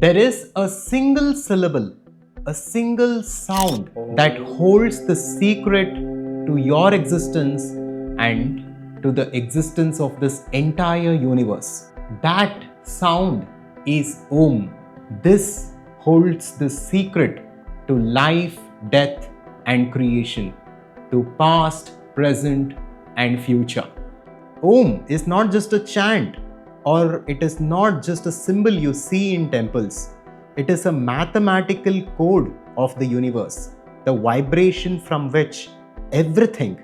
There is a single syllable, a single sound that holds the secret to your existence and to the existence of this entire universe. That sound is Om. This holds the secret to life, death, and creation, to past, present, and future. Om is not just a chant, or it is not just a symbol you see in temples. It is a mathematical code of the universe, the vibration from which everything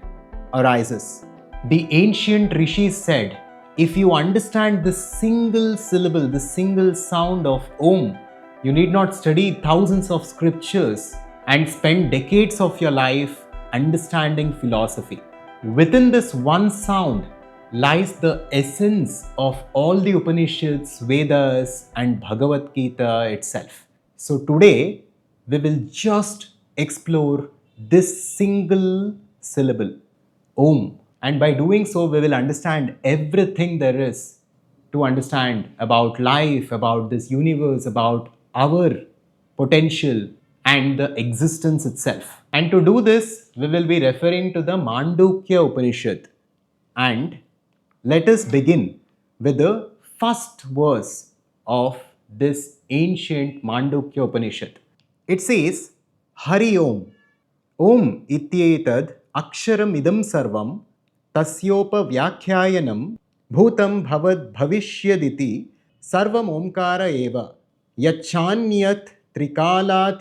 arises. The ancient rishis said, if you understand this single syllable, this single sound of Om, you need not study thousands of scriptures and spend decades of your life understanding philosophy. Within this one sound lies the essence of all the Upanishads, Vedas, and Bhagavad Gita itself. So today we will just explore this single syllable, Om. And by doing so, we will understand everything there is to understand about life, about this universe, about our potential and the existence itself. And to do this, we will be referring to the Mandukya Upanishad. And let us begin with the first verse of this ancient Mandukya Upanishad. It says, Hari Om. Om ityetad aksharam idam sarvam tasyopa vyakhyayanam bhutam bhavad bhavishyaditi sarvam omkara eva yachanyat trikala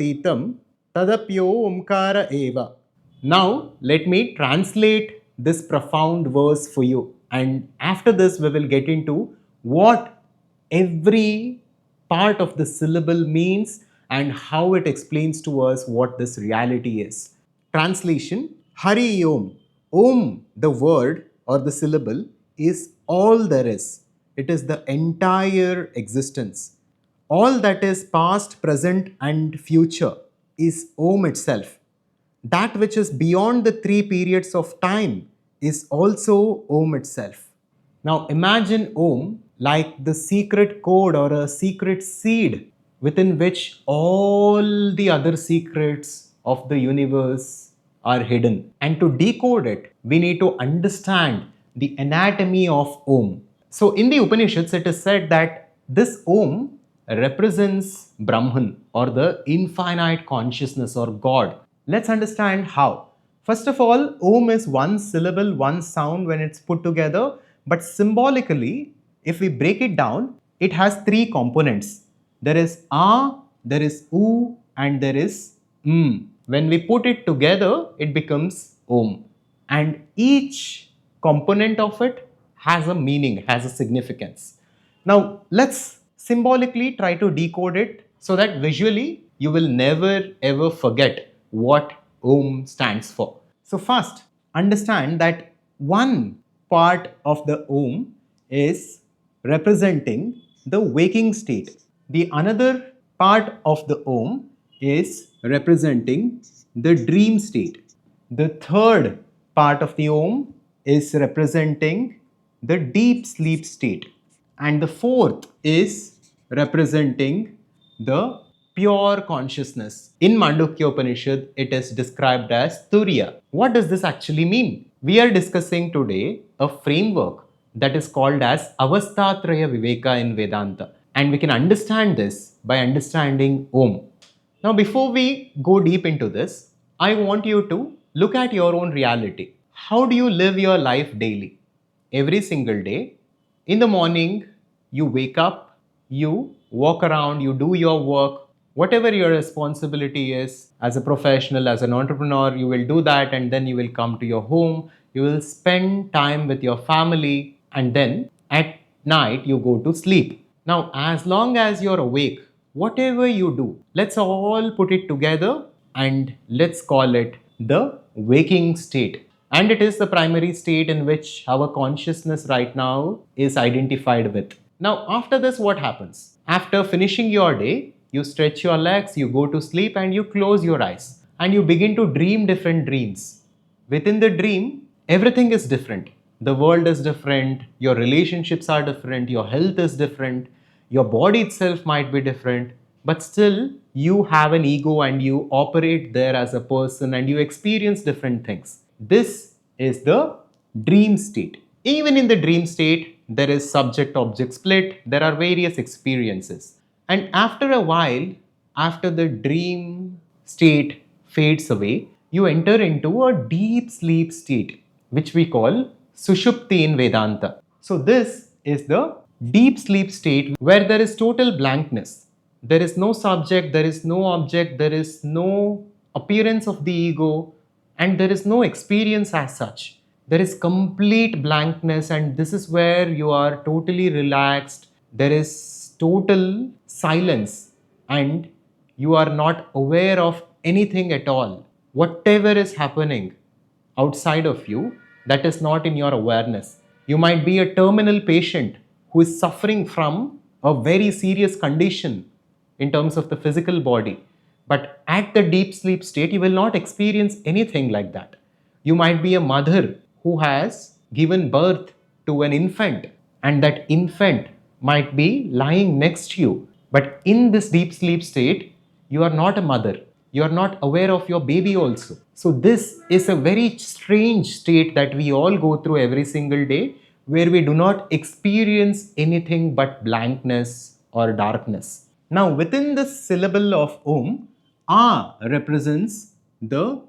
tadapyo omkara eva. Now let me translate this profound verse for you, and after this we will get into what every part of the syllable means and how it explains to us what this reality is. Translation: Hari Om. Om, the word or the syllable, is all there is. It is the entire existence. All that is past, present, and future is Om itself. That which is beyond the three periods of time is also Om itself. Now imagine Om like the secret code or a secret seed within which all the other secrets of the universe are hidden. And to decode it, we need to understand the anatomy of Om. So in the Upanishads, it is said that this Om represents Brahman, or the infinite consciousness, or God. Let's understand how. First of all, Om is one syllable, one sound when it's put together, but symbolically, if we break it down, it has three components. There is A, there is U, and there is M. When we put it together, it becomes Om. And each component of it has a meaning, has a significance. Now, let's symbolically try to decode it so that visually you will never ever forget what Om stands for. So first, understand that one part of the Om is representing the waking state. The another part of the Om is representing the dream state. The third part of the Om is representing the deep sleep state. And the fourth is representing the pure consciousness. In Mandukya Upanishad, it is described as Turiya. What does this actually mean? We are discussing today a framework that is called as Avastatraya Viveka in Vedanta. And we can understand this by understanding Om. Now, before we go deep into this, I want you to look at your own reality. How do you live your life daily? Every single day, in the morning, you wake up, you walk around, you do your work, whatever your responsibility is as a professional, as an entrepreneur, you will do that, and then you will come to your home, you will spend time with your family, and then at night you go to sleep. Now, as long as you're awake, whatever you do, let's all put it together and let's call it the waking state. And it is the primary state in which our consciousness right now is identified with. Now, after this, what happens? After finishing your day, you stretch your legs, you go to sleep, and you close your eyes. And you begin to dream different dreams. Within the dream, everything is different. The world is different, your relationships are different, your health is different, your body itself might be different. but still you have an ego and you operate there as a person and you experience different things. This is the dream state. Even in the dream state, there is subject object split, there are various experiences. And after a while, after the dream state fades away, you enter into a deep sleep state, which we call Sushupti in Vedanta. So, this is the deep sleep state where there is total blankness. There is no subject, there is no object, there is no appearance of the ego, and there is no experience as such. There is complete blankness, and this is where you are totally relaxed. There is total silence, and you are not aware of anything at all. Whatever is happening outside of you, that is not in your awareness. You might be a terminal patient who is suffering from a very serious condition in terms of the physical body. But at the deep sleep state, you will not experience anything like that. You might be a mother who has given birth to an infant, and that infant might be lying next to you. But in this deep sleep state, you are not a mother. You are not aware of your baby also. So, this is a very strange state that we all go through every single day, where we do not experience anything but blankness or darkness. Now, within the syllable of Om, A represents the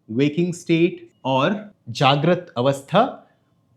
waking state or Jagrat Avastha.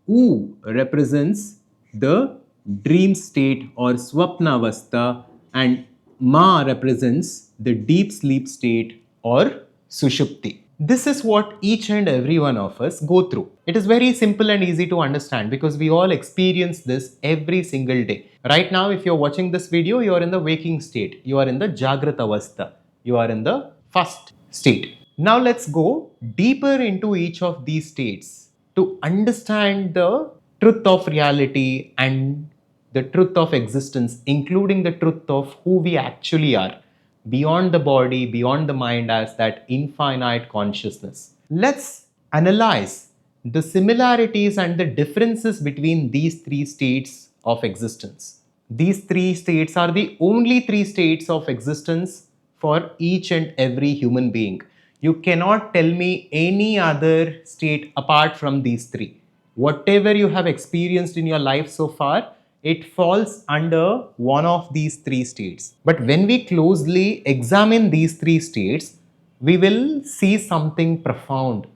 U represents the dream state or Swapna Avastha, and Ma represents the deep sleep state or Sushupti. This is what each and every one of us go through. It is very simple and easy to understand because we all experience this every single day. Right now, if you're watching this video, you are in the waking state. You are in the Jagrat Avastha. You are in the first state. Now let's go deeper into each of these states to understand the truth of reality and the truth of existence, including the truth of who we actually are, beyond the body, beyond the mind, as that infinite consciousness. Let's analyze the similarities and the differences between these three states of existence. These three states are the only three states of existence for each and every human being. You cannot tell me any other state apart from these three. Whatever you have experienced in your life so far, it falls under one of these three states. But when we closely examine these three states, we will see something profound,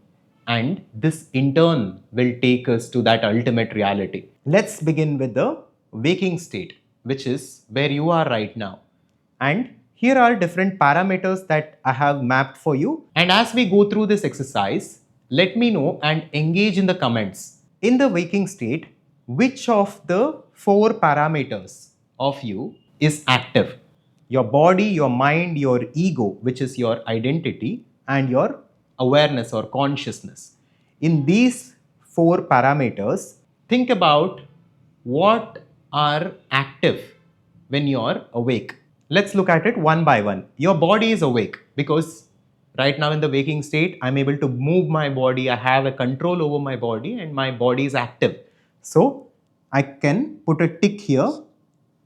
and this in turn will take us to that ultimate reality. Let's begin with the waking state, which is where you are right now. And here are different parameters that I have mapped for you. And as we go through this exercise, let me know and engage in the comments. In the waking state, which of the four parameters of you is active? Your body, your mind, your ego, which is your identity, and your awareness or consciousness. In these four parameters, think about what are active when you're awake. Let's look at it one by one. Your body is awake because right now in the waking state, I'm able to move my body. I have a control over my body and my body is active. So I can put a tick here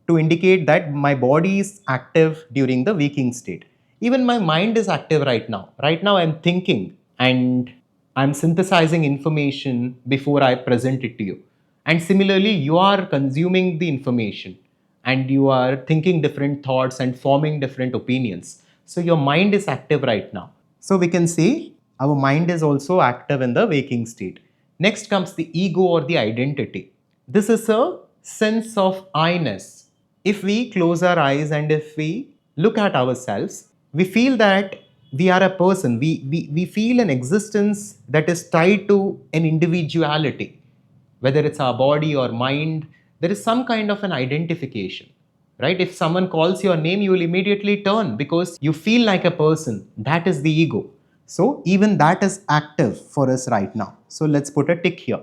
to indicate that my body is active during the waking state. Even my mind is active right now. Right now I'm thinking and I'm synthesizing information before I present it to you. And similarly, you are consuming the information and you are thinking different thoughts and forming different opinions. So your mind is active right now. So we can say our mind is also active in the waking state. Next comes the ego or the identity. This is a sense of I-ness. If we close our eyes and if we look at ourselves, we feel that we are a person. We feel an existence that is tied to an individuality. Whether it's our body or mind, there is some kind of an identification, right? If someone calls your name, you will immediately turn because you feel like a person. That is the ego. So even that is active for us right now. So let's put a tick here.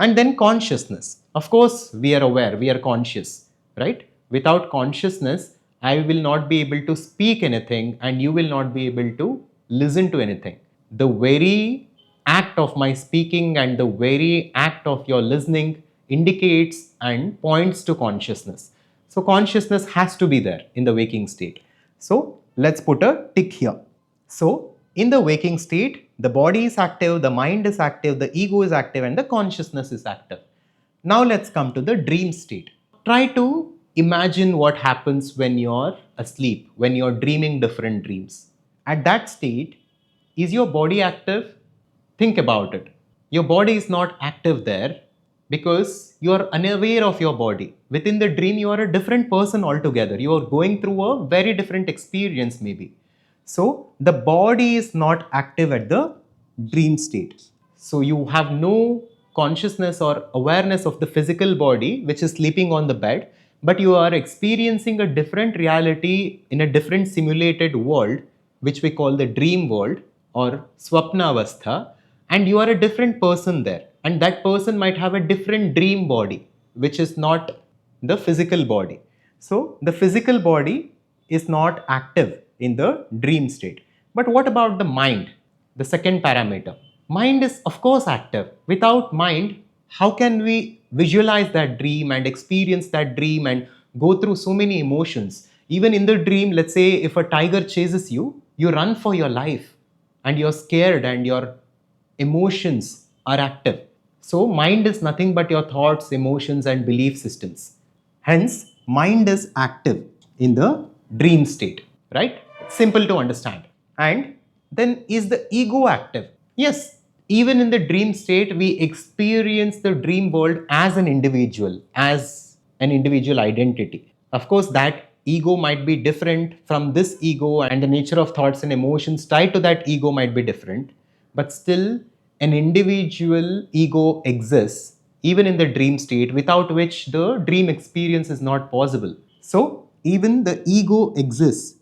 And then consciousness. Of course, we are aware, we are conscious, right? Without consciousness, I will not be able to speak anything and you will not be able to listen to anything. The very act of my speaking and the very act of your listening indicates and points to consciousness. So consciousness has to be there in the waking state. So let's put a tick here. So in the waking state, the body is active, the mind is active, the ego is active, and the consciousness is active. Now let's come to the dream state. Try to imagine what happens when you're asleep, when you're dreaming different dreams. At that state, is your body active? Think about it. Your body is not active there because you are unaware of your body. Within the dream, you are a different person altogether. You are going through a very different experience, maybe. So, the body is not active at the dream state. So, you have no consciousness or awareness of the physical body which is sleeping on the bed, but you are experiencing a different reality in a different simulated world, which we call the dream world or swapnavastha, and you are a different person there, and that person might have a different dream body which is not the physical body. So the physical body is not active in the dream state. But what about the mind, the second parameter? Mind is of course active. Without mind, how can we visualize that dream and experience that dream and go through so many emotions? Even in the dream, let's say if a tiger chases you, you run for your life and you're scared and your emotions are active. So, mind is nothing but your thoughts, emotions, and belief systems. Hence, mind is active in the dream state, right? Simple to understand. And then, is the ego active? Yes, even in the dream state, we experience the dream world as an individual identity. Of course, that ego might be different from this ego, and the nature of thoughts and emotions tied to that ego might be different, but still an individual ego exists even in the dream state, without which the dream experience is not possible. So even the ego exists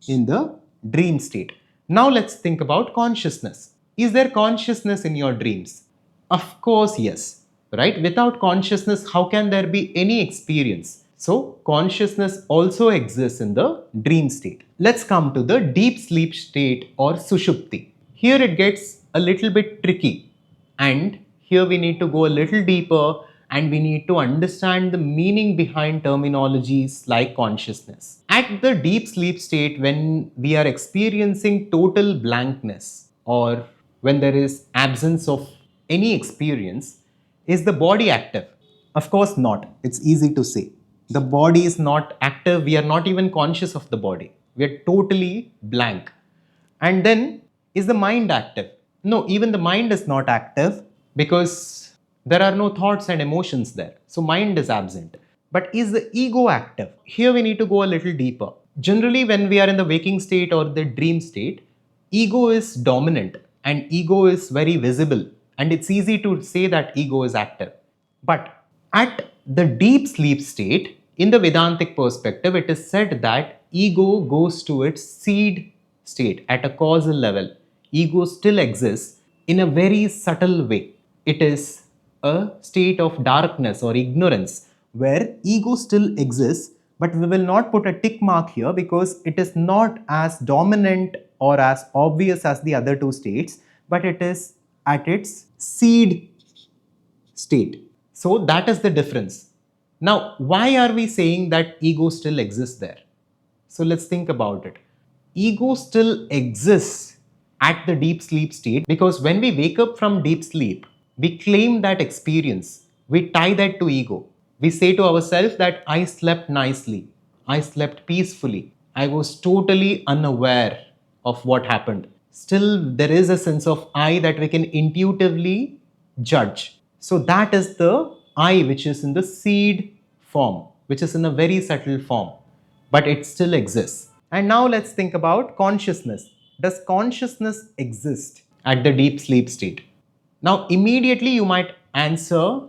in the dream state. Now let's think about consciousness. Is there consciousness in your dreams? Of course, yes. Right? Without consciousness, how can there be any experience? So, consciousness also exists in the dream state. Let's come to the deep sleep state or sushupti. Here it gets a little bit tricky, and here we need to go a little deeper and we need to understand the meaning behind terminologies like consciousness. At the deep sleep state, when we are experiencing total blankness or when there is absence of any experience, is the body active? Of course not. It's easy to say. The body is not active. We are not even conscious of the body. We are totally blank. And then, is the mind active? No, even the mind is not active because there are no thoughts and emotions there. So, mind is absent. But is the ego active? Here we need to go a little deeper. Generally, when we are in the waking state or the dream state, ego is dominant and ego is very visible. And it's easy to say that ego is active. But at the deep sleep state, in the Vedantic perspective, it is said that ego goes to its seed state at a causal level. Ego still exists in a very subtle way. It is a state of darkness or ignorance where ego still exists, but we will not put a tick mark here because it is not as dominant or as obvious as the other two states, but it is at its seed state. So that is the difference. Now, why are we saying that ego still exists there? So let's think about it. Ego still exists at the deep sleep state because when we wake up from deep sleep, we claim that experience. We tie that to ego. We say to ourselves that I slept nicely, I slept peacefully, I was totally unaware of what happened. Still, there is a sense of I that we can intuitively judge. So that is the I which is in the seed form, which is in a very subtle form, but it still exists. And now let's think about consciousness. Does consciousness exist at the deep sleep state? Now, immediately you might answer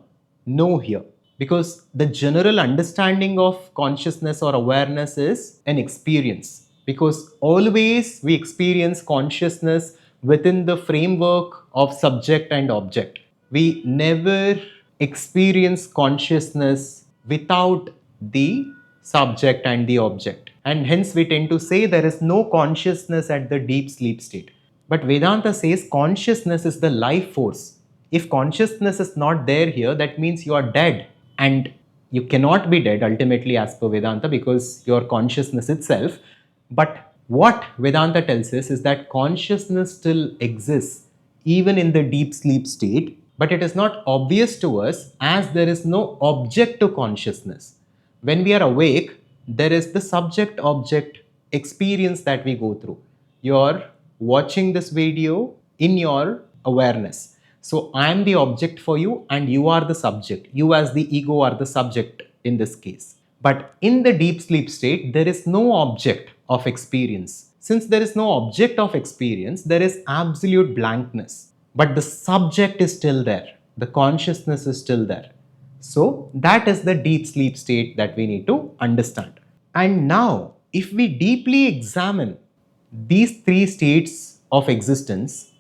no here because the general understanding of consciousness or awareness is an experience. Because always we experience consciousness within the framework of subject and object. We never experience consciousness without the subject and the object. And hence we tend to say there is no consciousness at the deep sleep state. But Vedanta says consciousness is the life force. If consciousness is not there here, that means you are dead. And you cannot be dead ultimately as per Vedanta because your consciousness itself. But what Vedanta tells us is that consciousness still exists even in the deep sleep state, but it is not obvious to us as there is no object to consciousness. When we are awake, there is the subject object experience that we go through. You're watching this video in your awareness. So I am the object for you and you are the subject. You as the ego are the subject in this case. But in the deep sleep state, there is no object of experience. Since there is no object of experience, there is absolute blankness. But the subject is still there. The consciousness is still there. So that is the deep sleep state that we need to understand. And now, if we deeply examine these three states of existence,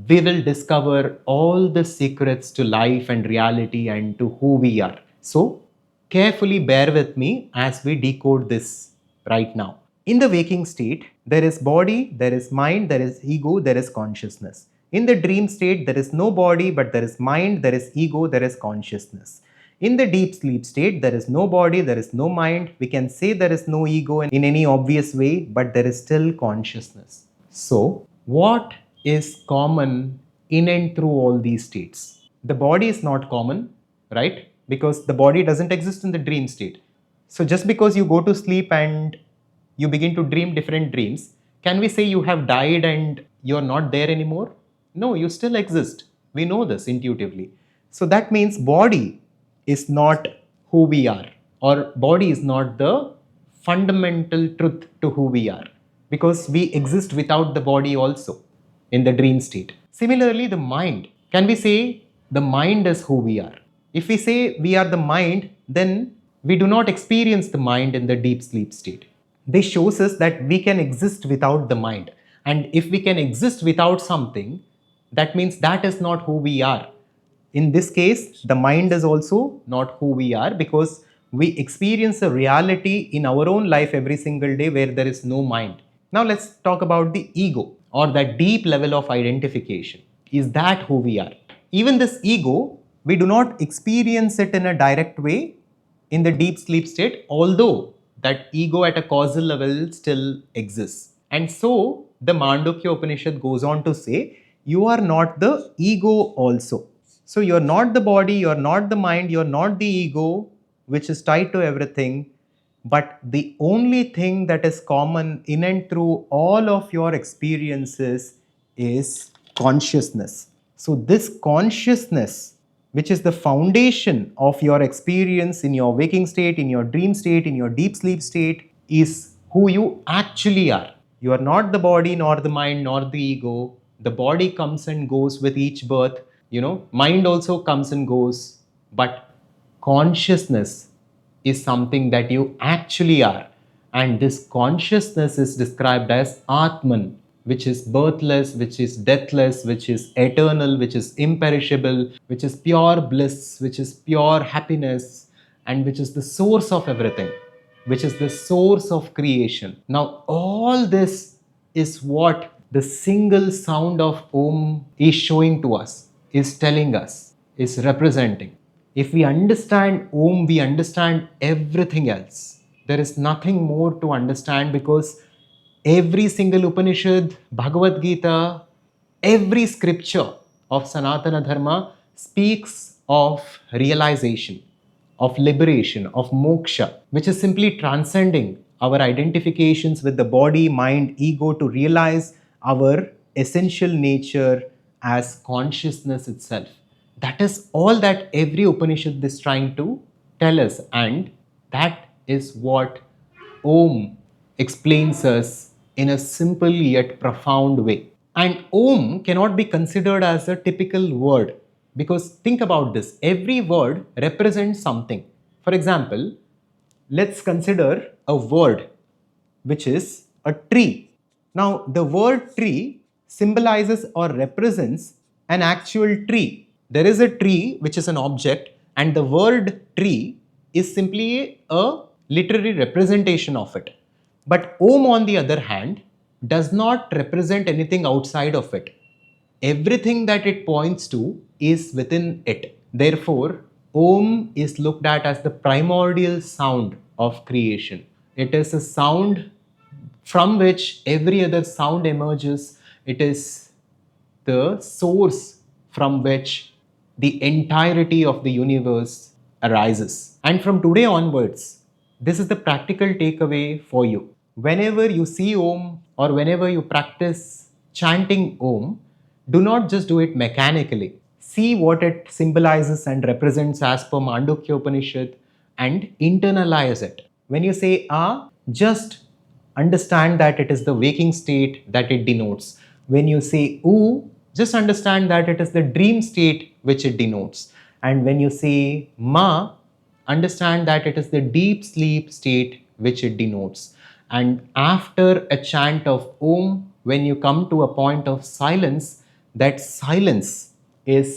we will discover all the secrets to life and reality and to who we are. So, carefully bear with me as we decode this right now. In the waking state, there is body, there is mind, there is ego, there is consciousness. In the dream state, there is no body, but there is mind, there is ego, there is consciousness. In the deep sleep state, there is no body, there is no mind. We can say there is no ego in any obvious way, but there is still consciousness. So, what is common in and through all these states? The body is not common, right? Because the body doesn't exist in the dream state. So, just because you go to sleep and you begin to dream different dreams, can we say you have died and you're not there anymore? No, you still exist. We know this intuitively. So that means body is not who we are, or body is not the fundamental truth to who we are, because we exist without the body also in the dream state. Similarly, the mind. Can we say the mind is who we are? If we say we are the mind, then we do not experience the mind in the deep sleep state. This shows us that we can exist without the mind. And if we can exist without something, that means that is not who we are. In this case, the mind is also not who we are, because we experience a reality in our own life every single day where there is no mind. Now let's talk about the ego, or that deep level of identification. Is that who we are? Even this ego, we do not experience it in a direct way in the deep sleep state, although that ego at a causal level still exists. And so the Mandukya Upanishad goes on to say, you are not the ego also. So you're not the body, you're not the mind, you're not the ego, which is tied to everything. But the only thing that is common in and through all of your experiences is consciousness. So this consciousness, which is the foundation of your experience in your waking state, in your dream state, in your deep sleep state, is who you actually are. You are not the body, nor the mind, nor the ego. The body comes and goes with each birth. Mind also comes and goes. But consciousness is something that you actually are. And this consciousness is described as Atman, which is birthless, which is deathless, which is eternal, which is imperishable, which is pure bliss, which is pure happiness, and which is the source of everything, which is the source of creation. Now, all this is what the single sound of Om is showing to us, is telling us, is representing. If we understand Om, we understand everything else. There is nothing more to understand, because every single Upanishad, Bhagavad Gita, every scripture of Sanatana Dharma speaks of realization, of liberation, of moksha, which is simply transcending our identifications with the body, mind, ego to realize our essential nature as consciousness itself. That is all that every Upanishad is trying to tell us, and that is what Om explains us in a simple yet profound way. And Om cannot be considered as a typical word, because think about this, every word represents something. For example, let's consider a word which is a tree. Now, the word tree symbolizes or represents an actual tree. There is a tree which is an object, and the word tree is simply a literary representation of it. But Om, on the other hand, does not represent anything outside of it. Everything that it points to is within it. Therefore, Om is looked at as the primordial sound of creation. It is a sound from which every other sound emerges. It is the source from which the entirety of the universe arises. And from today onwards, this is the practical takeaway for you. Whenever you see Om or whenever you practice chanting Om, do not just do it mechanically. See what it symbolizes and represents as per Mandukya Upanishad and internalize it. When you say just understand that it is the waking state that it denotes. When you say oo, just understand that it is the dream state which it denotes. And when you say ma, understand that it is the deep sleep state which it denotes. And after a chant of Om, when you come to a point of silence, that silence is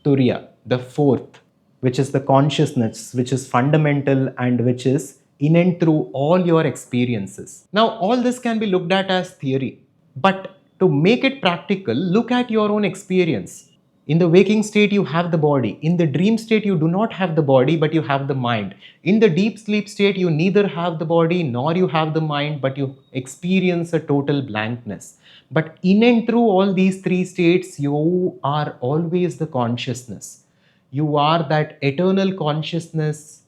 Turiya, the fourth, which is the consciousness, which is fundamental and which is in and through all your experiences. Now, all this can be looked at as theory, but to make it practical, look at your own experience. In the waking state, you have the body. In the dream state, you do not have the body, but you have the mind. In the deep sleep state, you neither have the body nor you have the mind, but you experience a total blankness. But in and through all these three states, you are always the consciousness. You are that eternal consciousness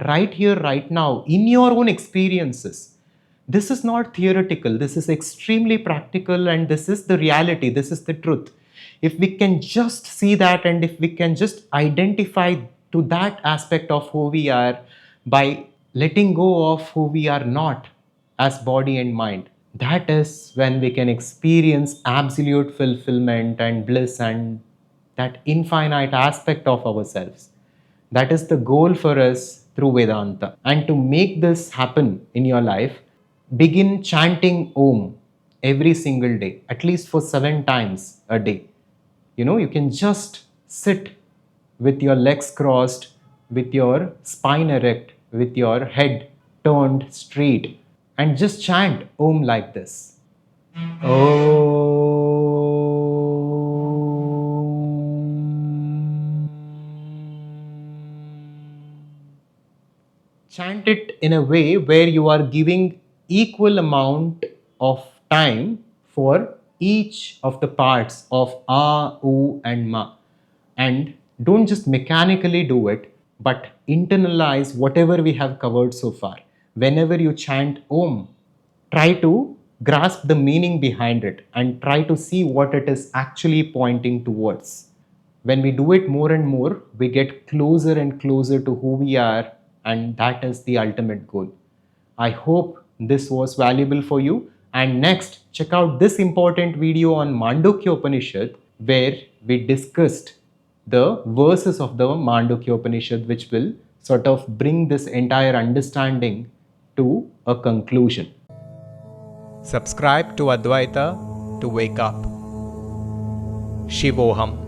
right here, right now, in your own experiences. This is not theoretical, this is extremely practical, and this is the reality, this is the truth. If we can just see that and if we can just identify to that aspect of who we are by letting go of who we are not as body and mind, that is when we can experience absolute fulfillment and bliss and that infinite aspect of ourselves. That is the goal for us through Vedanta. And to make this happen in your life, begin chanting Om every single day, at least for 7 times a day. You can just sit with your legs crossed, with your spine erect, with your head turned straight, and just chant Om like this. Chant it in a way where you are giving equal amount of time for each of the parts of A, U and Ma. And don't just mechanically do it, but internalize whatever we have covered so far. Whenever you chant Om, try to grasp the meaning behind it and try to see what it is actually pointing towards. When we do it more and more, we get closer and closer to who we are, and that is the ultimate goal. I hope this was valuable for you. And next, check out this important video on Mandukya Upanishad, where we discussed the verses of the Mandukya Upanishad, which will sort of bring this entire understanding to a conclusion. Subscribe to Adhvaitha to wake up. Shivoham.